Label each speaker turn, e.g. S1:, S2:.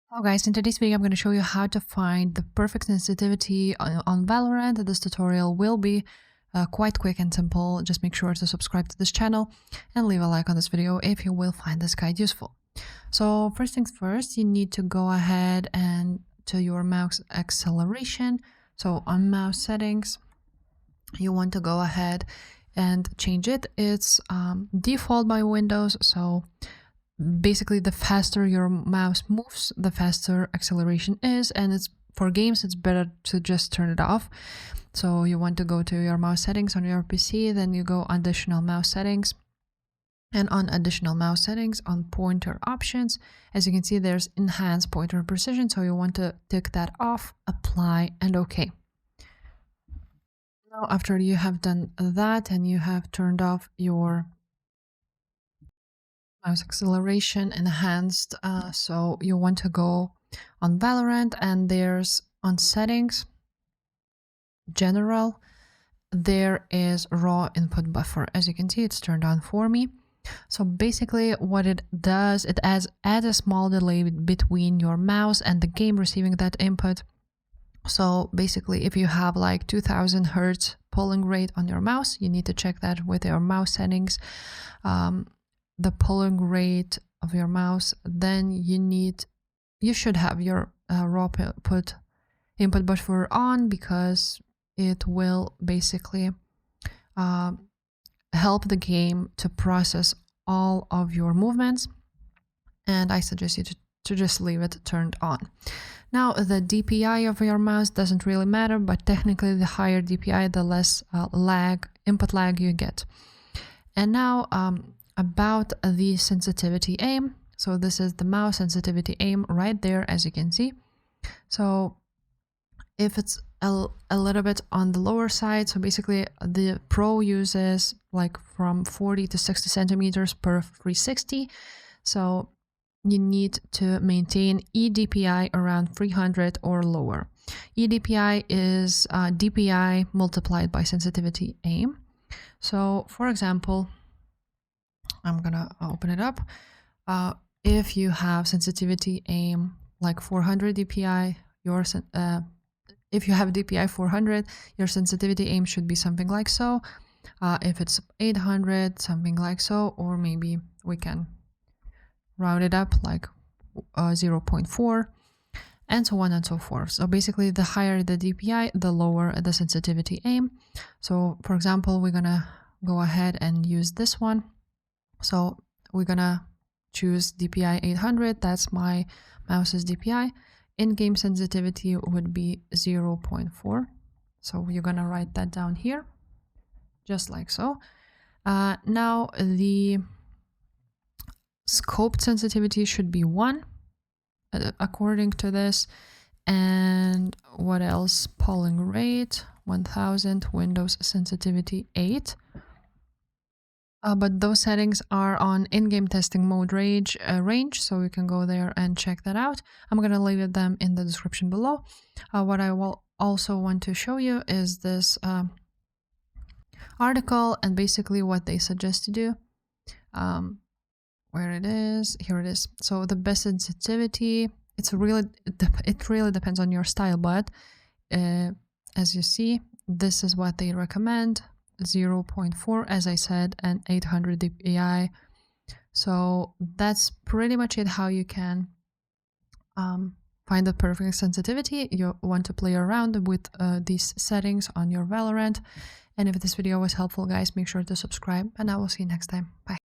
S1: Hello guys, in today's video I'm going to show you how to find the perfect sensitivity on Valorant. This tutorial will be quite quick and simple. Just make sure to subscribe to this channel and leave a like on this video if you will find this guide useful. So first things first, you need to go ahead and to your mouse acceleration. So on mouse settings, you want to go ahead and change it. It's default by Windows, so basically the faster your mouse moves, the faster acceleration is, and it's for games it's better to just turn it off. So you want to go to your mouse settings on your PC, then you go additional mouse settings, and on additional mouse settings on pointer options, as you can see there's enhanced pointer precision, so you want to tick that off, apply, and OK. Now after you have done that and you have turned off your mouse acceleration enhanced, so you want to go on Valorant, and there's on settings, general, there is raw input buffer. As you can see, it's turned on for me. So basically what it does, it adds a small delay between your mouse and the game receiving that input. So basically if you have like 2000 Hertz polling rate on your mouse, you need to check that with your mouse settings, the polling rate of your mouse. Then you should have your raw input buffer on, because it will basically help the game to process all of your movements, and I suggest you to just leave it turned on. Now the DPI of your mouse doesn't really matter, but technically the higher DPI, the less input lag you get. And now about the sensitivity aim. So this is the mouse sensitivity aim right there, as you can see. So if it's a little bit on the lower side, so basically the Pro uses like from 40 to 60 centimeters per 360. So you need to maintain eDPI around 300 or lower. eDPI is DPI multiplied by sensitivity aim. So for example, I'm gonna open it up. If you have sensitivity aim like 400 DPI, if you have DPI 400, your sensitivity aim should be something like so. If it's 800, something like so, or maybe we can round it up like 0.4, and so on and so forth. So basically the higher the DPI, the lower the sensitivity aim. So for example, we're gonna go ahead and use this one. So we're gonna choose DPI 800, that's my mouse's DPI. In-game sensitivity would be 0.4. So you're gonna write that down here, just like so. Now the scoped sensitivity should be 1, according to this. And what else? Polling rate 1000, Windows sensitivity 8. But those settings are on in-game testing mode range, so you can go there and check that out. I'm going to leave them in the description below. What I will also want to show you is this article, and basically what they suggest to do. Where it is, here it is. So the best sensitivity, it really depends on your style, but as you see, this is what they recommend. 0.4, as I said, and 800 dpi. So that's pretty much it, how you can find the perfect sensitivity. You want to play around with these settings on your Valorant. And if this video was helpful, guys, make sure to subscribe, and I will see you next time. Bye.